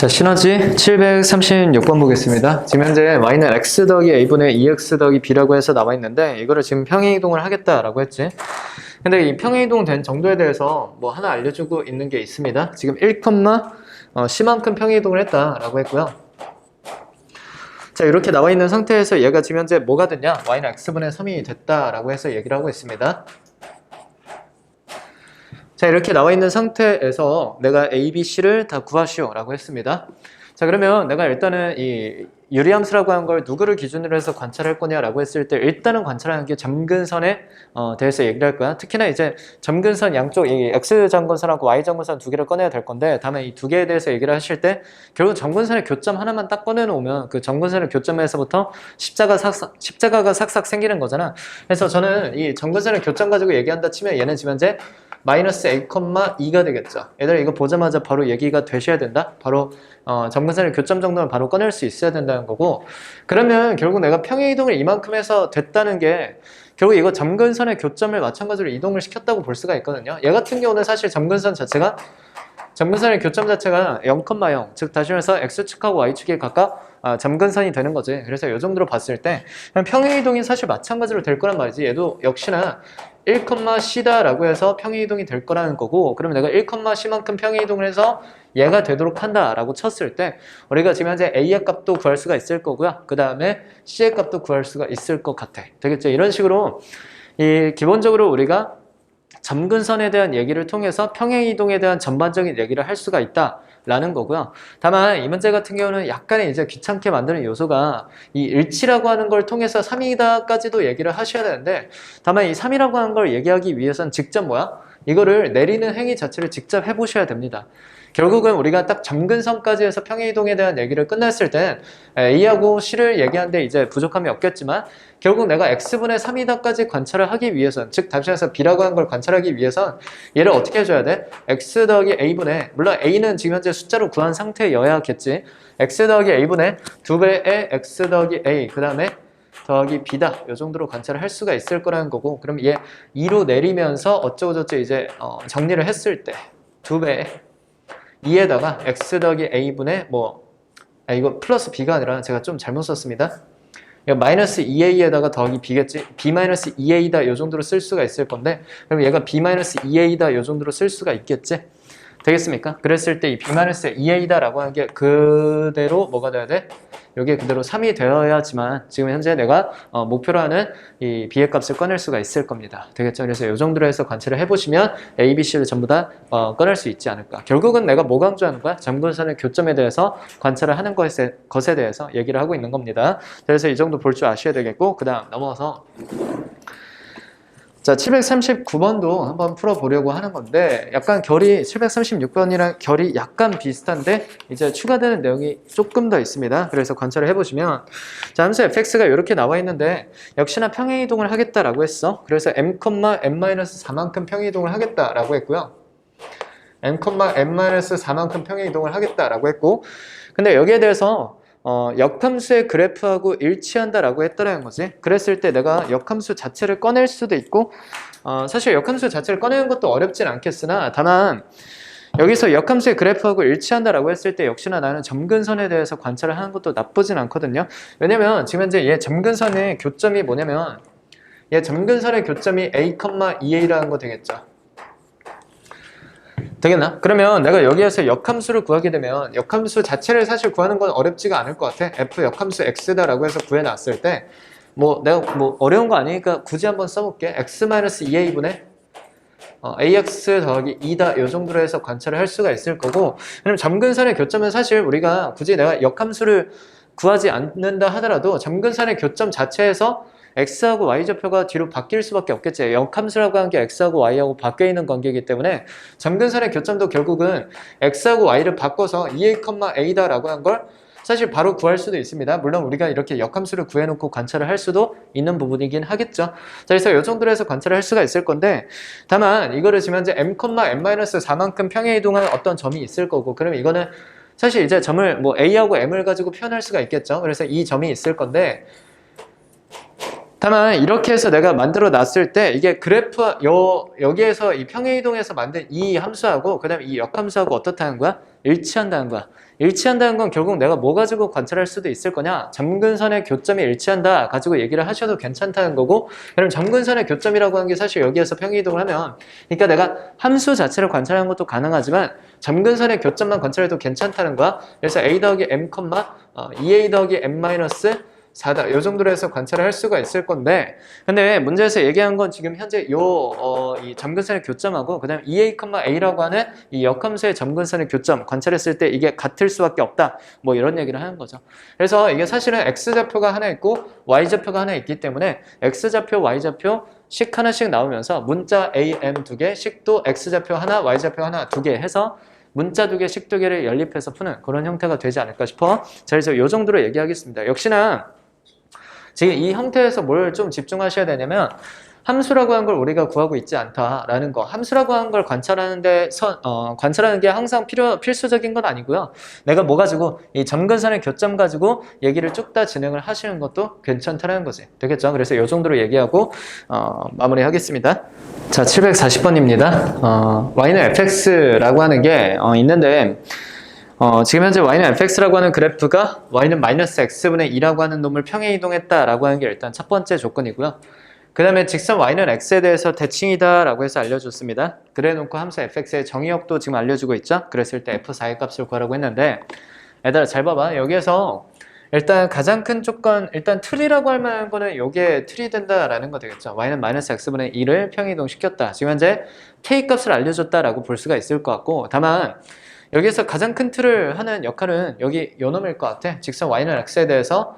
자, 시너지 736번 보겠습니다. 지금 현재 y는 x 더하기 a분의 2x 더하기 b라고 해서 나와 있는데 이거를 지금 평행이동을 하겠다라고 했지. 근데 이 평행이동 된 정도에 대해서 뭐 하나 알려주고 있는 게 있습니다. 지금 1, C만큼 평행이동을 했다라고 했고요. 자, 이렇게 나와 있는 상태에서 얘가 지금 현재 뭐가 됐냐? y는 x분의 3이 됐다라고 해서 얘기를 하고 있습니다. 자, 이렇게 나와 있는 상태에서 내가 A, B, C를 다 구하시오 라고 했습니다. 자, 그러면 내가 일단은 이 유리함수라고 한 걸 누구를 기준으로 해서 관찰할 거냐라고 했을 때 일단은 관찰하는 게 점근선에 대해서 얘기를 할 거야. 특히나 이제 점근선 양쪽 이 X점근선하고 Y점근선 두 개를 꺼내야 될 건데 다음에 이 두 개에 대해서 얘기를 하실 때 결국 점근선의 교점 하나만 딱 꺼내놓으면 그 점근선의 교점에서부터 십자가가 삭삭 생기는 거잖아. 그래서 저는 이 점근선의 교점 가지고 얘기한다 치면 얘는 지금 현재 마이너스 a, 2가 되겠죠. 얘들아 이거 보자마자 바로 얘기가 되셔야 된다. 바로 점근선의 교점 정도는 바로 꺼낼 수 있어야 된다는 거고, 그러면 결국 내가 평행이동을 이만큼 해서 됐다는 게 결국 이거 점근선의 교점을 마찬가지로 이동을 시켰다고 볼 수가 있거든요. 얘 같은 경우는 사실 점근선의 교점 자체가 0,0, 즉 다시 말해서 x축하고 y축이 각각 점근선이 되는 거지. 그래서 이 정도로 봤을 때 평행이동이 사실 마찬가지로 될 거란 말이지. 얘도 역시나 1,C다 라고 해서 평행이동이 될 거라는 거고, 그러면 내가 1,C만큼 평행이동을 해서 얘가 되도록 한다 라고 쳤을 때 우리가 지금 현재 A의 값도 구할 수가 있을 거고요. 그 다음에 C의 값도 구할 수가 있을 것 같아. 되겠죠? 이런 식으로 기본적으로 우리가 점근선에 대한 얘기를 통해서 평행이동에 대한 전반적인 얘기를 할 수가 있다 라는 거고요. 다만 이 문제 같은 경우는 약간의 이제 귀찮게 만드는 요소가 이 일치라고 하는 걸 통해서 3이다까지도 얘기를 하셔야 되는데, 다만 이 3이라고 하는 걸 얘기하기 위해서는 직접 이거를 내리는 행위 자체를 직접 해보셔야 됩니다. 결국은 우리가 딱 점근선까지 해서 평행이동에 대한 얘기를 끝냈을 땐 A하고 C를 얘기하는데 이제 부족함이 없겠지만 결국 내가 X분의 3이다까지 관찰을 하기 위해선, 즉 다시 말해서 B라고 하는 걸 관찰하기 위해선 얘를 어떻게 해줘야 돼? X 더하기 A분의, 물론 A는 지금 현재 숫자로 구한 상태여야겠지. X 더하기 A분의 2배의 X 더하기 A 그 다음에 더하기 B다 이 정도로 관찰을 할 수가 있을 거라는 거고, 그럼 얘 2로 내리면서 어쩌고저쩌고 이제 정리를 했을 때 2배의 2에다가 x 더하기 a분의 이거 플러스 b가 아니라 제가 좀 잘못 썼습니다. 이거 마이너스 2a에다가 더하기 b겠지. b 마이너스 2a다 요 정도로 쓸 수가 있을 건데, 그럼 얘가 b 마이너스 2a다 요 정도로 쓸 수가 있겠지. 되겠습니까? 그랬을 때 이 b 마이너스 2a다 라고 하는 게 그대로 뭐가 돼야 돼? 이게 그대로 3이 되어야지만 지금 현재 내가 목표로 하는 이 b의 값을 꺼낼 수가 있을 겁니다. 되겠죠? 그래서 이 정도로 해서 관찰을 해보시면 a, b, c를 전부 다 꺼낼 수 있지 않을까. 결국은 내가 뭐 강조하는 거야? 점근선의 교점에 대해서 관찰을 하는 것에 대해서 얘기를 하고 있는 겁니다. 그래서 이 정도 볼 줄 아셔야 되겠고, 그 다음 넘어서 자, 739번도 한번 풀어보려고 하는 건데 약간 결이 736번이랑 결이 약간 비슷한데 이제 추가되는 내용이 조금 더 있습니다. 그래서 관찰을 해보시면 자, 함수 fx가 이렇게 나와 있는데 역시나 평행이동을 하겠다라고 했어. 그래서 m,n-4만큼 평행이동을 하겠다라고 했고요. m,n-4만큼 평행이동을 하겠다라고 했고, 근데 여기에 대해서 역함수의 그래프하고 일치한다라고 했더라는 거지. 그랬을 때 내가 역함수 자체를 꺼낼 수도 있고, 사실 역함수 자체를 꺼내는 것도 어렵진 않겠으나 다만 여기서 역함수의 그래프하고 일치한다라고 했을 때 역시나 나는 점근선에 대해서 관찰을 하는 것도 나쁘진 않거든요. 왜냐면 지금 현재 얘 점근선의 교점이 뭐냐면 얘 점근선의 교점이 a, 2a라는 거 되겠죠. 되겠나? 그러면 내가 여기에서 역함수를 구하게 되면 역함수 자체를 사실 구하는 건 어렵지가 않을 것 같아. f 역함수 x다 라고 해서 구해놨을 때 내가 어려운 거 아니니까 굳이 한번 써볼게. x-2a분의 ax 더하기 2다 이 정도로 해서 관찰을 할 수가 있을 거고, 왜냐면 점근선의 교점은 사실 우리가 굳이 내가 역함수를 구하지 않는다 하더라도 점근선의 교점 자체에서 x하고 y좌표가 뒤로 바뀔 수밖에 없겠지. 역함수라고 하는 게 x하고 y하고 바뀌어 있는 관계이기 때문에 점근선의 교점도 결국은 x하고 y를 바꿔서 2a,a다 라고 한 걸 사실 바로 구할 수도 있습니다. 물론 우리가 이렇게 역함수를 구해놓고 관찰을 할 수도 있는 부분이긴 하겠죠. 자, 그래서 이 정도로 해서 관찰을 할 수가 있을 건데, 다만 이거를 지금 현재 m,n-4만큼 평행이동한 어떤 점이 있을 거고, 그러면 이거는 사실 이제 점을 A하고 M을 가지고 표현할 수가 있겠죠. 그래서 이 점이 있을 건데 다만 이렇게 해서 내가 만들어 놨을 때 이게 그래프 여기에서 이 평행이동에서 만든 이 함수하고 그 다음에 이 역함수하고 어떻다는 거야? 일치한다는 거야. 일치한다는 건 결국 내가 뭐 가지고 관찰할 수도 있을 거냐? 점근선의 교점이 일치한다 가지고 얘기를 하셔도 괜찮다는 거고, 그럼 점근선의 교점이라고 하는 게 사실 여기에서 평행이동을 하면, 그러니까 내가 함수 자체를 관찰하는 것도 가능하지만 점근선의 교점만 관찰해도 괜찮다는 거야. 그래서 a 더하기 m, 2a 더하기 m 마이너스 4다. 이 정도로 해서 관찰을 할 수가 있을 건데, 근데 문제에서 얘기한 건 지금 현재 이 점근선의 교점하고 그 다음에 2a, a라고 하는 이 역함수의 점근선의 교점 관찰했을 때 이게 같을 수밖에 없다. 뭐 이런 얘기를 하는 거죠. 그래서 이게 사실은 x좌표가 하나 있고 y좌표가 하나 있기 때문에 x좌표, y좌표 식 하나씩 나오면서 문자 a, m 두 개, 식도 x좌표 하나, y좌표 하나 두 개 해서 문자 두 개, 식 두 개를 연립해서 푸는 그런 형태가 되지 않을까 싶어. 자, 그래서 이 정도로 얘기하겠습니다. 역시나 지금 이 형태에서 뭘 좀 집중하셔야 되냐면, 함수라고 한 걸 우리가 구하고 있지 않다라는 거. 함수라고 한 걸 관찰하는 게 항상 필수적인 건 아니고요. 내가 뭐 가지고 이 점근선의 교점 가지고 얘기를 쭉 다 진행을 하시는 것도 괜찮다는 거지. 되겠죠? 그래서 이 정도로 얘기하고 마무리하겠습니다. 자, 740번입니다. y는 fx라고 하는 게 있는데, 지금 현재 y는 fx라고 하는 그래프가 y는 마이너스 x분의 2라고 하는 놈을 평행이동했다라고 하는 게 일단 첫 번째 조건이고요. 그 다음에 직선 y는 x에 대해서 대칭이다 라고 해서 알려줬습니다. 그래 놓고 함수 fx의 정의역도 지금 알려주고 있죠. 그랬을 때 f4의 값을 구하라고 했는데, 얘들아 잘 봐봐. 여기에서 일단 가장 큰 조건, 일단 틀이라고 할 만한 거는 요게 틀이 된다라는 거 되겠죠. y는 마이너스 x분의 2를 평행이동 시켰다. 지금 현재 k 값을 알려줬다라고 볼 수가 있을 것 같고, 다만 여기에서 가장 큰 틀을 하는 역할은 여기 요 놈일 것 같아. 직선 y는 x에 대해서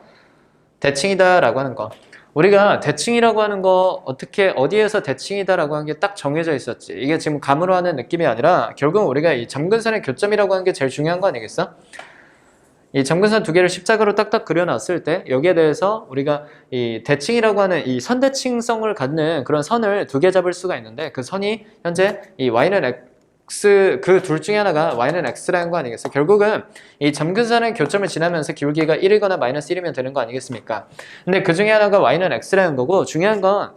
대칭이다 라고 하는 거. 우리가 대칭이라고 하는 거 어디에서 대칭이다 라고 하는 게 딱 정해져 있었지. 이게 지금 감으로 하는 느낌이 아니라 결국 우리가 이 점근선의 교점이라고 하는 게 제일 중요한 거 아니겠어? 이 점근선 두 개를 십자가로 딱딱 그려놨을 때 여기에 대해서 우리가 이 대칭이라고 하는 이 선대칭성을 갖는 그런 선을 두 개 잡을 수가 있는데, 그 선이 현재 이 y는 x, 그 둘 중에 하나가 y는 x라는 거 아니겠어? 결국은 이 점근선의 교점을 지나면서 기울기가 1이거나 마이너스 1이면 되는 거 아니겠습니까? 근데 그 중에 하나가 y는 x라는 거고, 중요한 건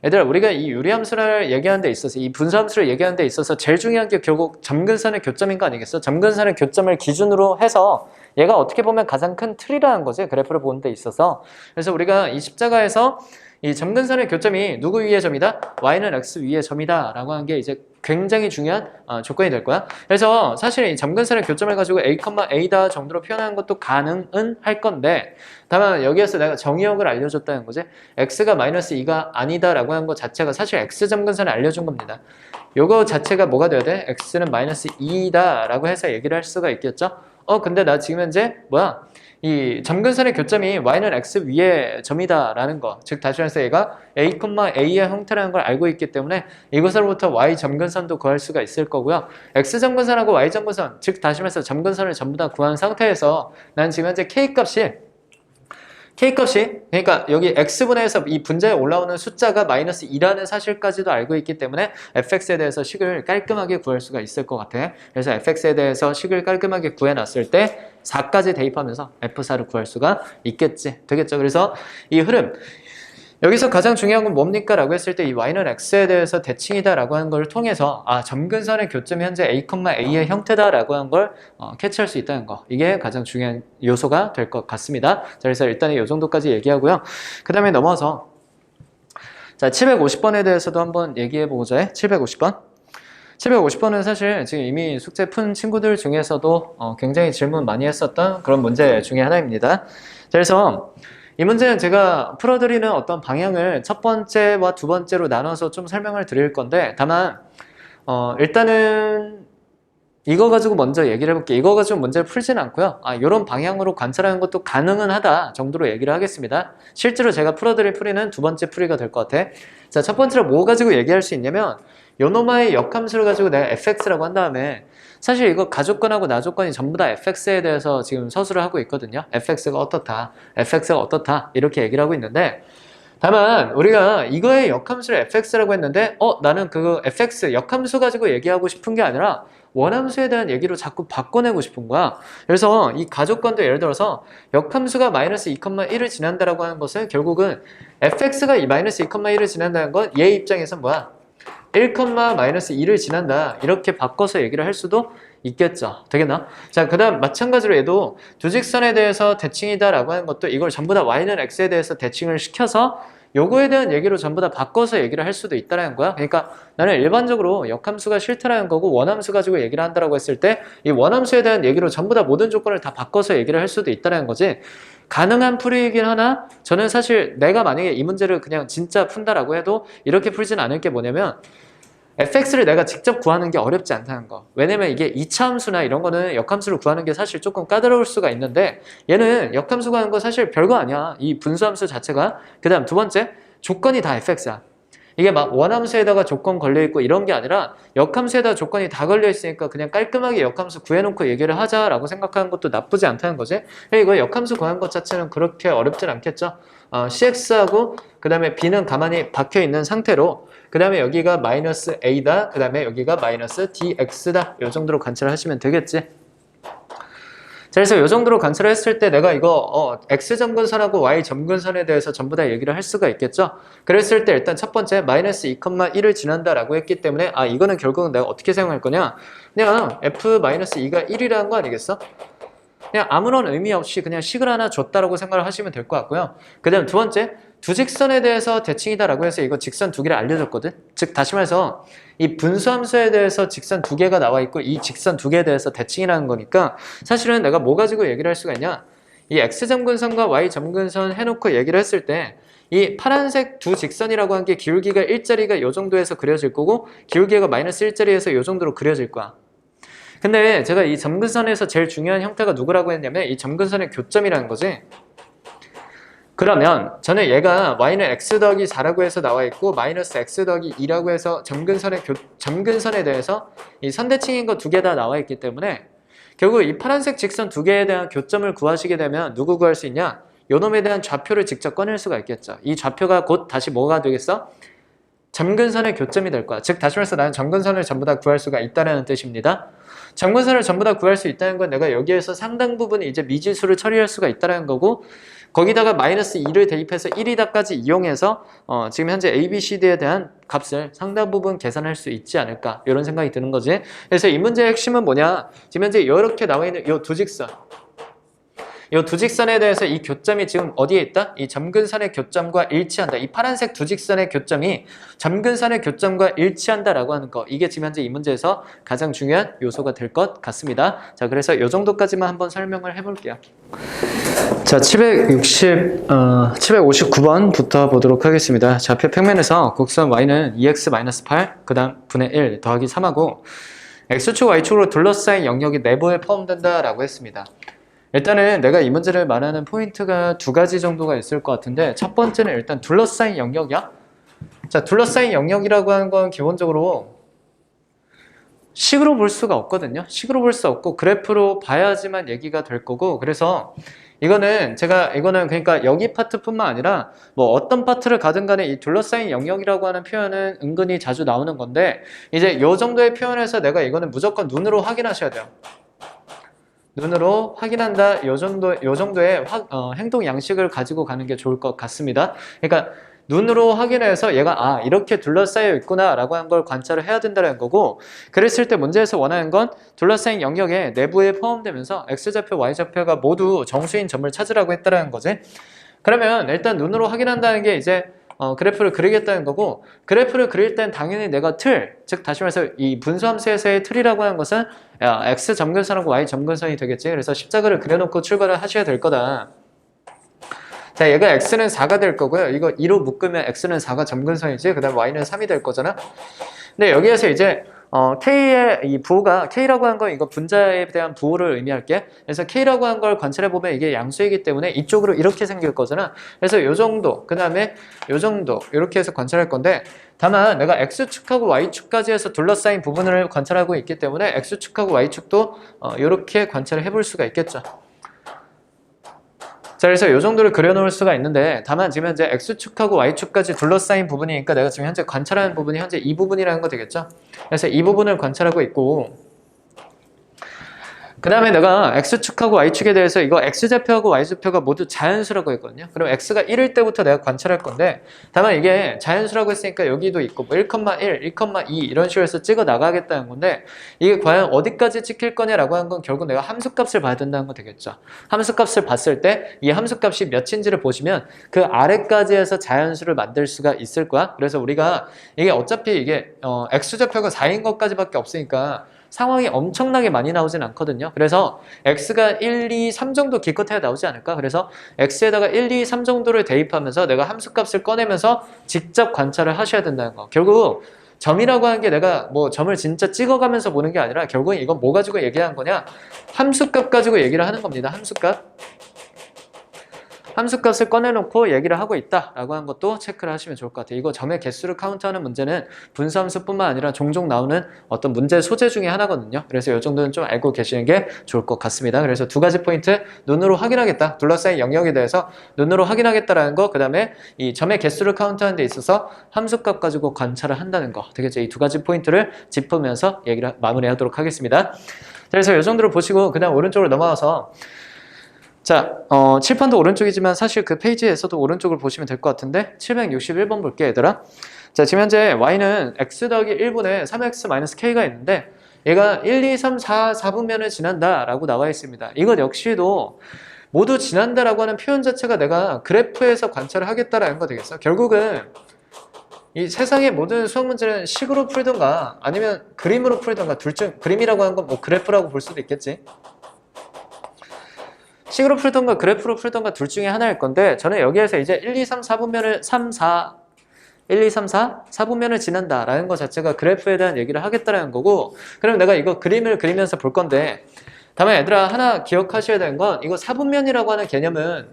얘들아 우리가 이 유리함수를 얘기하는 데 있어서, 이 분수함수를 얘기하는 데 있어서 제일 중요한 게 결국 점근선의 교점인 거 아니겠어? 점근선의 교점을 기준으로 해서 얘가 어떻게 보면 가장 큰 틀이라는 거지, 그래프를 보는 데 있어서. 그래서 우리가 이 십자가에서 이 점근선의 교점이 누구 위의 점이다? y는 x 위의 점이다 라고 하는 게 이제 굉장히 중요한 조건이 될 거야. 그래서 사실 이 점근선의 교점을 가지고 a, a다 정도로 표현하는 것도 가능은 할 건데, 다만 여기에서 내가 정의역을 알려줬다는 거지, x가 마이너스 2가 아니다 라고 하는 것 자체가 사실 x 점근선을 알려준 겁니다. 요거 자체가 뭐가 돼야 돼? x는 마이너스 2다 라고 해서 얘기를 할 수가 있겠죠. 근데 나 지금 현재 이 점근선의 교점이 y는 x 위의 점이다 라는 거, 즉 다시 말해서 얘가 a, a의 형태라는 걸 알고 있기 때문에 이것으로부터 y 점근선도 구할 수가 있을 거고요. x 점근선하고 y 점근선, 즉 다시 말해서 점근선을 전부 다 구한 상태에서 난 지금 현재 K값이 그러니까 여기 x분의 해서 이 분자에 올라오는 숫자가 마이너스 2라는 사실까지도 알고 있기 때문에 fx에 대해서 식을 깔끔하게 구할 수가 있을 것 같아. 그래서 fx에 대해서 식을 깔끔하게 구해놨을 때 4까지 대입하면서 f4를 구할 수가 있겠지. 되겠죠? 그래서 이 흐름, 여기서 가장 중요한 건 뭡니까? 라고 했을 때 이 y는 x에 대해서 대칭이다 라고 하는 걸 통해서 점근선의 교점이 현재 a, a의 형태다 라고 하는 걸 캐치할 수 있다는 거, 이게 가장 중요한 요소가 될 것 같습니다. 자, 그래서 일단 이 정도까지 얘기하고요. 그 다음에 넘어서 자 750번에 대해서도 한번 얘기해보고자 해. 750번은 사실 지금 이미 숙제 푼 친구들 중에서도 굉장히 질문 많이 했었던 그런 문제 중에 하나입니다. 자, 그래서 이 문제는 제가 풀어드리는 어떤 방향을 첫 번째와 두 번째로 나눠서 좀 설명을 드릴 건데, 다만 일단은 이거 가지고 먼저 얘기를 해볼게요. 이거 가지고 문제를 풀진 않고요. 이런 방향으로 관찰하는 것도 가능은 하다 정도로 얘기를 하겠습니다. 실제로 제가 풀어드릴 풀이는 두 번째 풀이가 될 것 같아. 자, 첫 번째로 뭐 가지고 얘기할 수 있냐면, 요노마의 역함수를 가지고 내가 fx라고 한 다음에, 사실 이거 가조건하고 나조건이 전부 다 fx에 대해서 지금 서술을 하고 있거든요. fx가 어떻다, fx가 어떻다 이렇게 얘기를 하고 있는데, 다만 우리가 이거의 역함수를 fx라고 했는데 나는 그 fx 역함수 가지고 얘기하고 싶은 게 아니라 원함수에 대한 얘기로 자꾸 바꿔내고 싶은 거야. 그래서 이 가족관도 예를 들어서 역함수가 마이너스 2,1을 지난다라고 하는 것은 결국은 fx가 마이너스 2,1을 지난다는 건 얘 입장에서 뭐야? 1, 마이너스 2를 지난다. 이렇게 바꿔서 얘기를 할 수도 있겠죠. 되겠나? 자, 그 다음 마찬가지로 얘도 두 직선에 대해서 대칭이다 라고 하는 것도 이걸 전부 다 y는 x에 대해서 대칭을 시켜서 요거에 대한 얘기로 전부 다 바꿔서 얘기를 할 수도 있다는 거야. 그러니까 나는 일반적으로 역함수가 싫다라는 거고 원함수 가지고 얘기를 한다라고 했을 때 이 원함수에 대한 얘기로 전부 다 모든 조건을 다 바꿔서 얘기를 할 수도 있다는 거지. 가능한 풀이이긴 하나 저는 사실 내가 만약에 이 문제를 그냥 진짜 푼다라고 해도 이렇게 풀진 않을 게 뭐냐면 fx를 내가 직접 구하는 게 어렵지 않다는 거. 왜냐면 이게 2차 함수나 이런 거는 역함수를 구하는 게 사실 조금 까다로울 수가 있는데 얘는 역함수 구하는 거 사실 별거 아니야. 이 분수함수 자체가. 그 다음 두 번째, 조건이 다 fx야. 이게 막 원함수에다가 조건 걸려있고 이런 게 아니라 역함수에다가 조건이 다 걸려있으니까 그냥 깔끔하게 역함수 구해놓고 얘기를 하자라고 생각하는 것도 나쁘지 않다는 거지. 이거 역함수 구하는 것 자체는 그렇게 어렵진 않겠죠. cx하고 그 다음에 b는 가만히 박혀있는 상태로 그 다음에 여기가 마이너스 a다. 그 다음에 여기가 마이너스 dx다. 이 정도로 관찰을 하시면 되겠지. 자, 그래서 이 정도로 관찰을 했을 때 내가 이거 x점근선하고 y점근선에 대해서 전부 다 얘기를 할 수가 있겠죠. 그랬을 때 일단 첫 번째 마이너스 2,1을 지난다 라고 했기 때문에 이거는 결국은 내가 어떻게 사용할 거냐, 그냥 f-2가 1이라는 거 아니겠어? 그냥 아무런 의미 없이 그냥 식을 하나 줬다라고 생각을 하시면 될 것 같고요. 그 다음 두 번째, 두 직선에 대해서 대칭이다라고 해서 이거 직선 두 개를 알려줬거든. 즉 다시 말해서 이 분수함수에 대해서 직선 두 개가 나와 있고 이 직선 두 개에 대해서 대칭이라는 거니까 사실은 내가 뭐 가지고 얘기를 할 수가 있냐, 이 x점근선과 y점근선 해놓고 얘기를 했을 때 이 파란색 두 직선이라고 한 게 기울기가 1짜리가 이 정도에서 그려질 거고 기울기가 마이너스 1짜리에서 이 정도로 그려질 거야. 근데 제가 이 점근선에서 제일 중요한 형태가 누구라고 했냐면 이 점근선의 교점이라는 거지. 그러면 저는 얘가 y는 x 더하기 4라고 해서 나와 있고 마이너스 x 더하기 2라고 해서 점근선에 대해서 이 선대칭인 거 두 개 다 나와 있기 때문에 결국 이 파란색 직선 두 개에 대한 교점을 구하시게 되면 누구 구할 수 있냐? 요놈에 대한 좌표를 직접 꺼낼 수가 있겠죠. 이 좌표가 곧 다시 뭐가 되겠어? 점근선의 교점이 될 거야. 즉 다시 말해서 나는 점근선을 전부 다 구할 수가 있다는 뜻입니다. 점근선을 전부 다 구할 수 있다는 건 내가 여기에서 상당 부분 이제 미지수를 처리할 수가 있다는 거고 거기다가 마이너스 2를 대입해서 1이다까지 이용해서 지금 현재 A, B, C, D에 대한 값을 상당 부분 계산할 수 있지 않을까 이런 생각이 드는 거지. 그래서 이 문제의 핵심은 뭐냐, 지금 현재 이렇게 나와 있는 이 두 직선, 이 두 직선에 대해서 이 교점이 지금 어디에 있다? 이 점근선의 교점과 일치한다. 이 파란색 두 직선의 교점이 점근선의 교점과 일치한다라고 하는 거, 이게 지금 현재 이 문제에서 가장 중요한 요소가 될 것 같습니다. 자, 그래서 이 정도까지만 한번 설명을 해볼게요. 자, 759번부터 보도록 하겠습니다. 좌표 평면에서 곡선 y는 2x-8, 그 다음 분의 1 더하기 3하고 x축, y축으로 둘러싸인 영역이 내부에 포함된다라고 했습니다. 일단은 내가 이 문제를 말하는 포인트가 두 가지 정도가 있을 것 같은데 첫 번째는 일단 둘러싸인 영역이야. 자, 둘러싸인 영역이라고 하는 건 기본적으로 식으로 볼 수가 없거든요. 식으로 볼 수 없고 그래프로 봐야지만 얘기가 될 거고, 그래서 이거는 그러니까 여기 파트뿐만 아니라 뭐 어떤 파트를 가든 간에 이 둘러싸인 영역이라고 하는 표현은 은근히 자주 나오는 건데 이제 이 정도의 표현에서 내가 이거는 무조건 눈으로 확인하셔야 돼요. 눈으로 확인한다, 요 정도의 행동 양식을 가지고 가는 게 좋을 것 같습니다. 그러니까 눈으로 확인해서 얘가 이렇게 둘러싸여 있구나 라고 한 걸 관찰을 해야 된다는 거고, 그랬을 때 문제에서 원하는 건 둘러싸인 영역의 내부에 포함되면서 x좌표, y좌표가 모두 정수인 점을 찾으라고 했다는 거지. 그러면 일단 눈으로 확인한다는 게 이제 그래프를 그리겠다는 거고, 그래프를 그릴 땐 당연히 내가 즉 다시 말해서 이 분수함수에서의 틀이라고 하는 것은 x 점근선하고 y 점근선이 되겠지. 그래서 십자가를 그려놓고 출발을 하셔야 될 거다. 자, 얘가 x는 4가 될 거고요. 이거 2로 묶으면 x는 4가 점근선이지. 그 다음 y는 3이 될 거잖아. 근데 여기에서 이제 K의 이 부호가, K라고 한 건 이거 분자에 대한 부호를 의미할게. 그래서 K라고 한 걸 관찰해보면 이게 양수이기 때문에 이쪽으로 이렇게 생길 거잖아. 그래서 요 정도, 그 다음에 요 정도, 이렇게 해서 관찰할 건데, 다만 내가 X축하고 Y축까지 해서 둘러싸인 부분을 관찰하고 있기 때문에 X축하고 Y축도 이렇게 관찰을 해볼 수가 있겠죠. 자, 그래서 이 정도를 그려놓을 수가 있는데, 다만 지금 현재 X축하고 Y축까지 둘러싸인 부분이니까 내가 지금 현재 관찰하는 부분이 현재 이 부분이라는 거 되겠죠? 그래서 이 부분을 관찰하고 있고, 그 다음에 내가 X축하고 Y축에 대해서 이거 X좌표하고 Y좌표가 모두 자연수라고 했거든요. 그럼 X가 1일 때부터 내가 관찰할 건데, 다만 이게 자연수라고 했으니까 여기도 있고 뭐 1,1, 1,2 이런 식으로 해서 찍어 나가겠다는 건데, 이게 과연 어디까지 찍힐 거냐라고 하는 건 결국 내가 함수값을 봐야 된다는 거 되겠죠. 함수값을 봤을 때 이 함수값이 몇인지를 보시면 그 아래까지 해서 자연수를 만들 수가 있을 거야. 그래서 우리가 이게 어차피 이게 X좌표가 4인 것까지밖에 없으니까 상황이 엄청나게 많이 나오진 않거든요. 그래서 x가 1, 2, 3 정도 기껏해야 나오지 않을까? 그래서 x에다가 1, 2, 3 정도를 대입하면서 내가 함수값을 꺼내면서 직접 관찰을 하셔야 된다는 거. 결국 점이라고 하는 게 내가 뭐 점을 진짜 찍어가면서 보는 게 아니라 결국은 이건 뭐 가지고 얘기하는 거냐? 함수값 가지고 얘기를 하는 겁니다. 함수값. 함수값을 꺼내놓고 얘기를 하고 있다라고 하는 것도 체크를 하시면 좋을 것 같아요. 이거 점의 개수를 카운트하는 문제는 분수함수뿐만 아니라 종종 나오는 어떤 문제 소재 중에 하나거든요. 그래서 이 정도는 좀 알고 계시는 게 좋을 것 같습니다. 그래서 두 가지 포인트, 눈으로 확인하겠다. 둘러싸인 영역에 대해서 눈으로 확인하겠다라는 거, 그 다음에 이 점의 개수를 카운트하는 데 있어서 함수값 가지고 관찰을 한다는 거. 되겠죠? 이 두 가지 포인트를 짚으면서 얘기를 마무리하도록 하겠습니다. 그래서 이 정도로 보시고 그 다음 오른쪽으로 넘어가서 자, 칠판도 오른쪽이지만 사실 그 페이지에서도 오른쪽을 보시면 될 것 같은데 761번 볼게 얘들아. 자, 지금 현재 y는 x 더하기 1분의 3x-k가 있는데 얘가 1, 2, 3, 4분면을 지난다 라고 나와 있습니다. 이것 역시도 모두 지난다 라고 하는 표현 자체가 내가 그래프에서 관찰을 하겠다라는 거 되겠어. 결국은 이 세상의 모든 수학 문제는 식으로 풀던가 아니면 그림으로 풀던가 둘 중, 그림이라고 하는 건 뭐 그래프라고 볼 수도 있겠지. 식으로 풀던가 그래프로 풀던가 둘 중에 하나일 건데 저는 여기에서 이제 1, 2, 3, 4분면을 1, 2, 3, 4, 4분면을 지난다 라는 것 자체가 그래프에 대한 얘기를 하겠다라는 거고, 그럼 내가 이거 그림을 그리면서 볼 건데, 다만 얘들아 하나 기억하셔야 되는 건 이거 4분면이라고 하는 개념은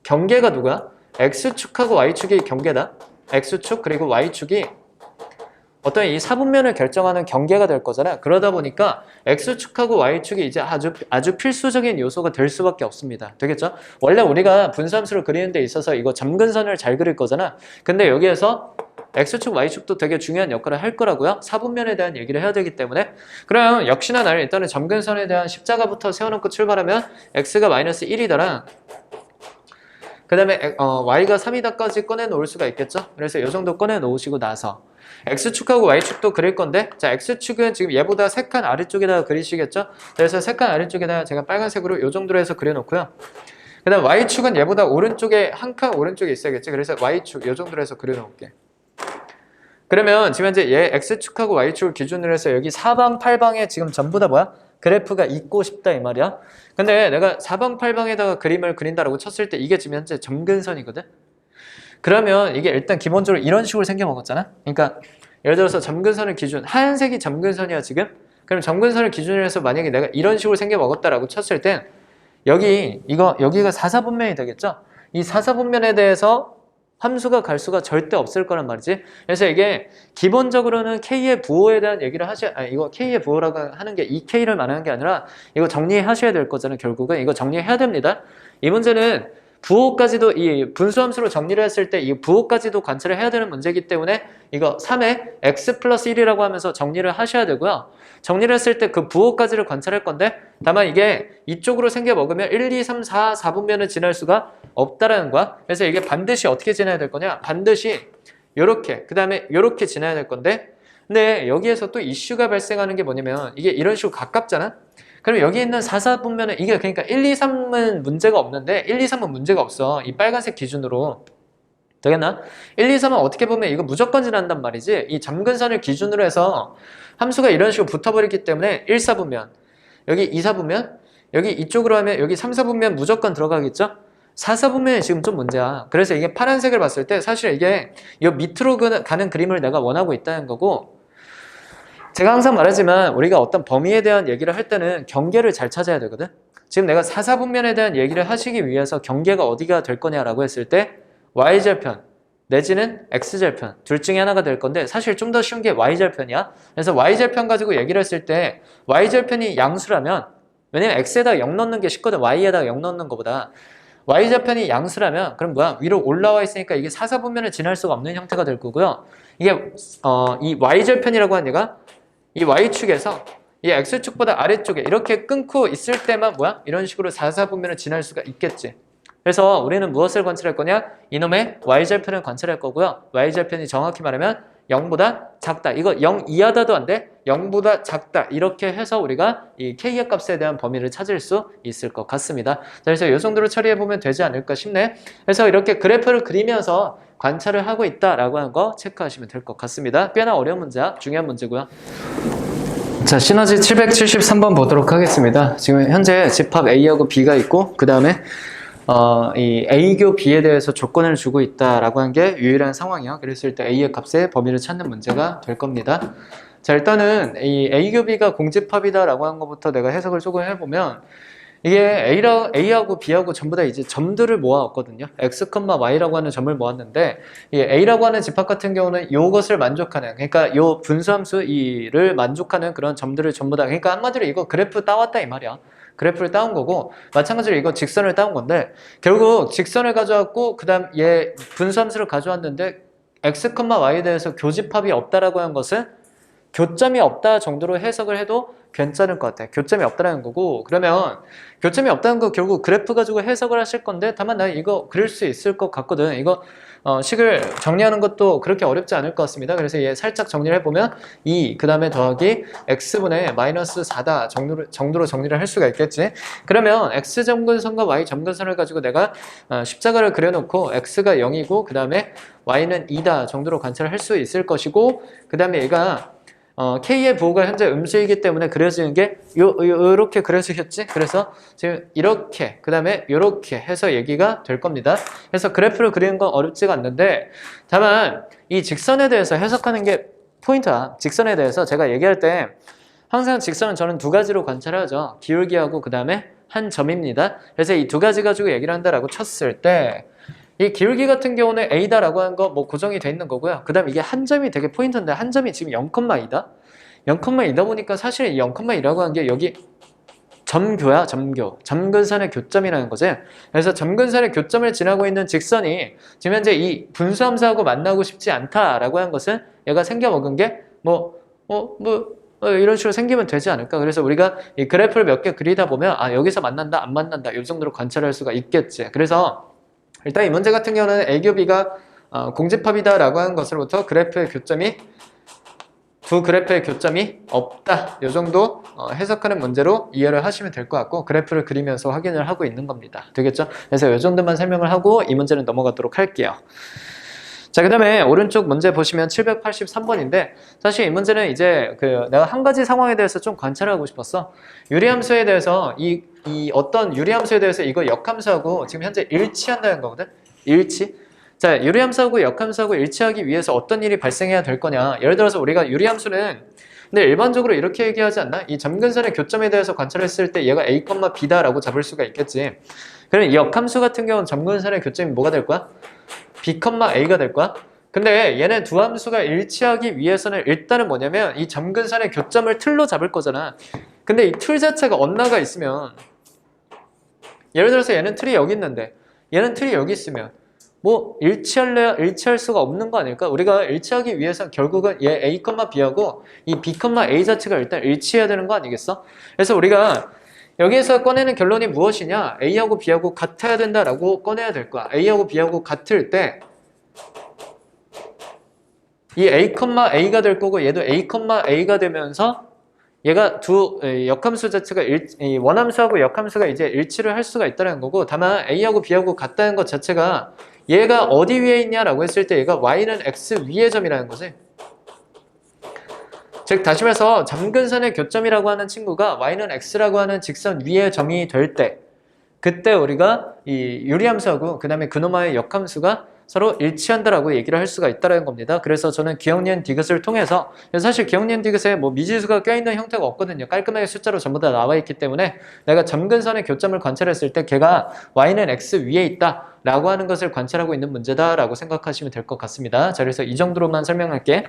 경계가 누가? X축하고 Y축이 경계다. X축 그리고 Y축이 어떤 이 4분면을 결정하는 경계가 될 거잖아. 그러다 보니까 X축하고 Y축이 이제 아주 필수적인 요소가 될 수밖에 없습니다. 되겠죠? 원래 우리가 분수함수를 그리는 데 있어서 이거 점근선을 잘 그릴 거잖아. 근데 여기에서 X축, Y축도 되게 중요한 역할을 할 거라고요. 4분면에 대한 얘기를 해야 되기 때문에. 그럼 역시나 나는 일단은 점근선에 대한 십자가부터 세워놓고 출발하면 X가 마이너스 1이더라. 그 다음에 Y가 3이다까지 꺼내놓을 수가 있겠죠? 그래서 이 정도 꺼내놓으시고 나서 X축하고 Y축도 그릴 건데, 자, X축은 지금 얘보다 3칸 아래쪽에다가 그리시겠죠? 그래서 3칸 아래쪽에다가 제가 빨간색으로 이 정도로 해서 그려놓고요. 그 다음 Y축은 얘보다 오른쪽에 한 칸 오른쪽에 있어야겠지? 그래서 Y축 이 정도로 해서 그려놓을게. 그러면 지금 현재 얘 X축하고 Y축을 기준으로 해서 여기 사방, 팔방에 지금 전부 다 뭐야? 그래프가 있고 싶다 이 말이야. 근데 내가 사방, 팔방에다가 그림을 그린다라고 쳤을 때 이게 지금 현재 점근선이거든? 그러면 이게 일단 기본적으로 이런 식으로 생겨먹었잖아? 그러니까 예를 들어서 점근선을 기준, 하얀색이 점근선이야 지금? 그럼 점근선을 기준으로 해서 만약에 내가 이런 식으로 생겨먹었다라고 쳤을 땐 여기가 4, 4분면이 되겠죠? 이 4, 4분면에 대해서 함수가 갈 수가 절대 없을 거란 말이지. 그래서 이게 기본적으로는 K의 부호에 대한 얘기를 이거 K의 부호라고 하는 게 이 K를 말하는 게 아니라 이거 정리하셔야 될 거잖아요. 결국은 이거 정리해야 됩니다. 이 문제는 부호까지도 이 분수함수로 정리를 했을 때 이 부호까지도 관찰을 해야 되는 문제이기 때문에 이거 3에 x 플러스 1이라고 하면서 정리를 하셔야 되고요. 정리를 했을 때 그 부호까지를 관찰할 건데, 다만 이게 이쪽으로 생겨 먹으면 1, 2, 3, 4, 4분면을 지날 수가 없다라는 거야. 그래서 이게 반드시 어떻게 지나야 될 거냐? 반드시 요렇게, 그 다음에 요렇게 지나야 될 건데, 근데 여기에서 또 이슈가 발생하는 게 뭐냐면 이게 이런 식으로 가깝잖아? 그럼 여기 있는 4, 4분면은 이게 그러니까 1, 2, 3은 문제가 없는데 1, 2, 3은 문제가 없어. 이 빨간색 기준으로. 되겠나? 1, 2, 3은 어떻게 보면 이거 무조건 지난단 말이지. 이 점근선을 기준으로 해서 함수가 이런 식으로 붙어버리기 때문에 1, 4분면, 여기 2, 4분면, 여기 이쪽으로 하면 여기 3, 4분면 무조건 들어가겠죠? 4, 4분면이 지금 좀 문제야. 그래서 이게 파란색을 봤을 때 사실 이게 이 밑으로 가는 그림을 내가 원하고 있다는 거고, 제가 항상 말하지만 우리가 어떤 범위에 대한 얘기를 할 때는 경계를 잘 찾아야 되거든. 지금 내가 4, 4분면에 대한 얘기를 하시기 위해서 경계가 어디가 될 거냐라고 했을 때 Y절편 내지는 X절편 둘 중에 하나가 될 건데, 사실 좀 더 쉬운 게 Y절편이야. 그래서 Y절편 가지고 얘기를 했을 때 Y절편이 양수라면, 왜냐면 X에다가 0 넣는 게 쉽거든. Y에다가 0 넣는 것보다. Y절편이 양수라면 그럼 뭐야? 위로 올라와 있으니까 이게 4, 4분면을 지날 수가 없는 형태가 될 거고요. 이게 이 Y절편이라고 하는 얘가 이 Y축에서 이 x축보다 아래쪽에 이렇게 끊고 있을 때만 뭐야? 이런 식으로 사사분면을 지날 수가 있겠지. 그래서 우리는 무엇을 관찰할 거냐? 이놈의 y절편을 관찰할 거고요. y절편이 정확히 말하면 0보다 작다. 이거 0 이하다도 안 돼. 0보다 작다. 이렇게 해서 우리가 이 k의 값에 대한 범위를 찾을 수 있을 것 같습니다. 자, 그래서 이 정도로 처리해보면 되지 않을까 싶네. 그래서 이렇게 그래프를 그리면서 관찰을 하고 있다라고 하는 거 체크하시면 될 것 같습니다. 꽤나 어려운 문제야. 중요한 문제고요. 자, 시너지 773번 보도록 하겠습니다. 지금 현재 집합 A하고 B가 있고 그 다음에 이 A교 B에 대해서 조건을 주고 있다라고 한 게 유일한 상황이요. 그랬을 때 A의 값의 범위를 찾는 문제가 될 겁니다. 자, 일단은 이 A교 B가 공집합이다라고 한 것부터 내가 해석을 조금 해보면 이게 A하고 B하고 전부 다 이제 점들을 모아왔거든요. X, Y라고 하는 점을 모았는데 이 A라고 하는 집합 같은 경우는 이것을 만족하는, 그러니까 요 분수함수 E를 만족하는 그런 점들을 전부 다, 그러니까 한마디로 이거 그래프 따왔다 이 말이야. 그래프를 따온 거고, 마찬가지로 이거 직선을 따온 건데 결국 직선을 가져왔고 그 다음 얘 분수함수를 가져왔는데 X, Y에 대해서 교집합이 없다라고 하는 것은 교점이 없다 정도로 해석을 해도 괜찮을 것 같아. 교점이 없다라는 거고, 그러면 교점이 없다는 거 결국 그래프 가지고 해석을 하실 건데 다만 나 이거 그릴 수 있을 것 같거든. 이거 식을 정리하는 것도 그렇게 어렵지 않을 것 같습니다. 그래서 얘 살짝 정리를 해보면 2, 그 다음에 더하기 x분의 마이너스 4다 정도로 정리를 할 수가 있겠지. 그러면 x 점근선과 y 점근선을 가지고 내가 십자가를 그려놓고 x가 0이고 그 다음에 y는 2다 정도로 관찰을 할 수 있을 것이고, 그 다음에 얘가 K의 부호가 현재 음수이기 때문에 그려지는 게 요렇게 그려지겠지? 그래서 지금 이렇게 그 다음에 요렇게 해서 얘기가 될 겁니다. 그래서 그래프를 그리는 건 어렵지가 않는데 다만 이 직선에 대해서 해석하는 게 포인트야. 직선에 대해서 제가 얘기할 때 항상 직선은 저는 두 가지로 관찰하죠. 기울기하고 그 다음에 한 점입니다. 그래서 이 두 가지 가지고 얘기를 한다라고 쳤을 때 이 기울기 같은 경우는 A다라고 하는 거 뭐 고정이 돼 있는 거고요. 그 다음 이게 한 점이 되게 포인트인데 한 점이 지금 0,2다? 0,2다 보니까 사실 이 0,2라고 하는 게 여기 점교야, 점교. 점근선의 교점이라는 거지. 그래서 점근선의 교점을 지나고 있는 직선이 지금 현재 이 분수함수하고 만나고 싶지 않다라고 하는 것은 얘가 생겨먹은 게 이런 식으로 생기면 되지 않을까. 그래서 우리가 이 그래프를 몇 개 그리다 보면 여기서 만난다, 안 만난다 이 정도로 관찰할 수가 있겠지. 그래서 일단 이 문제 같은 경우는 A교 B가 공집합이다 라고 하는 것으로부터 두 그래프의 교점이 없다 이 정도 해석하는 문제로 이해를 하시면 될 것 같고, 그래프를 그리면서 확인을 하고 있는 겁니다. 되겠죠? 그래서 이 정도만 설명을 하고 이 문제는 넘어가도록 할게요. 자, 그 다음에 오른쪽 문제 보시면 783번인데 사실 이 문제는 이제 내가 한 가지 상황에 대해서 좀 관찰하고 싶었어. 유리함수에 대해서 이 어떤 유리함수에 대해서 이거 역함수하고 지금 현재 일치한다는 거거든. 일치. 자, 유리함수하고 역함수하고 일치하기 위해서 어떤 일이 발생해야 될 거냐. 예를 들어서 우리가 유리함수는 근데 일반적으로 이렇게 얘기하지 않나? 이 점근선의 교점에 대해서 관찰했을 때 얘가 A, B다라고 잡을 수가 있겠지. 그럼 이 역함수 같은 경우는 점근선의 교점이 뭐가 될 거야? B, A가 될 거야? 근데 얘네 두 함수가 일치하기 위해서는 일단은 뭐냐면 이 점근선의 교점을 틀로 잡을 거잖아. 근데 이 틀 자체가 엇나가 있으면 예를 들어서 얘는 틀이 여기 있는데 얘는 틀이 여기 있으면 뭐 일치할 수가 없는 거 아닐까? 우리가 일치하기 위해서 결국은 얘 A, B하고 이 B, A 자체가 일단 일치해야 되는 거 아니겠어? 그래서 우리가 여기에서 꺼내는 결론이 무엇이냐? A하고 B하고 같아야 된다라고 꺼내야 될 거야. A하고 B하고 같을 때 이 A, A가 될 거고 얘도 A, A가 되면서 얘가 두 역함수 자체가 원함수하고 역함수가 이제 일치를 할 수가 있다는 거고, 다만 A하고 B하고 같다는 것 자체가 얘가 어디 위에 있냐라고 했을 때 얘가 Y는 X 위의 점이라는 거지. 즉 다시 말해서 점근선의 교점이라고 하는 친구가 Y는 X라고 하는 직선 위의 점이 될 때 그때 우리가 이 유리함수하고 그 다음에 그놈의 역함수가 서로 일치한다라고 얘기를 할 수가 있다는 겁니다. 그래서 저는 기억, 니은, 디귿을 통해서 사실 기억, 니은, 디귿에 뭐 미지수가 껴있는 형태가 없거든요. 깔끔하게 숫자로 전부 다 나와 있기 때문에 내가 점근선의 교점을 관찰했을 때 걔가 Y는 X 위에 있다 라고 하는 것을 관찰하고 있는 문제다 라고 생각하시면 될 것 같습니다. 자, 그래서 이 정도로만 설명할게.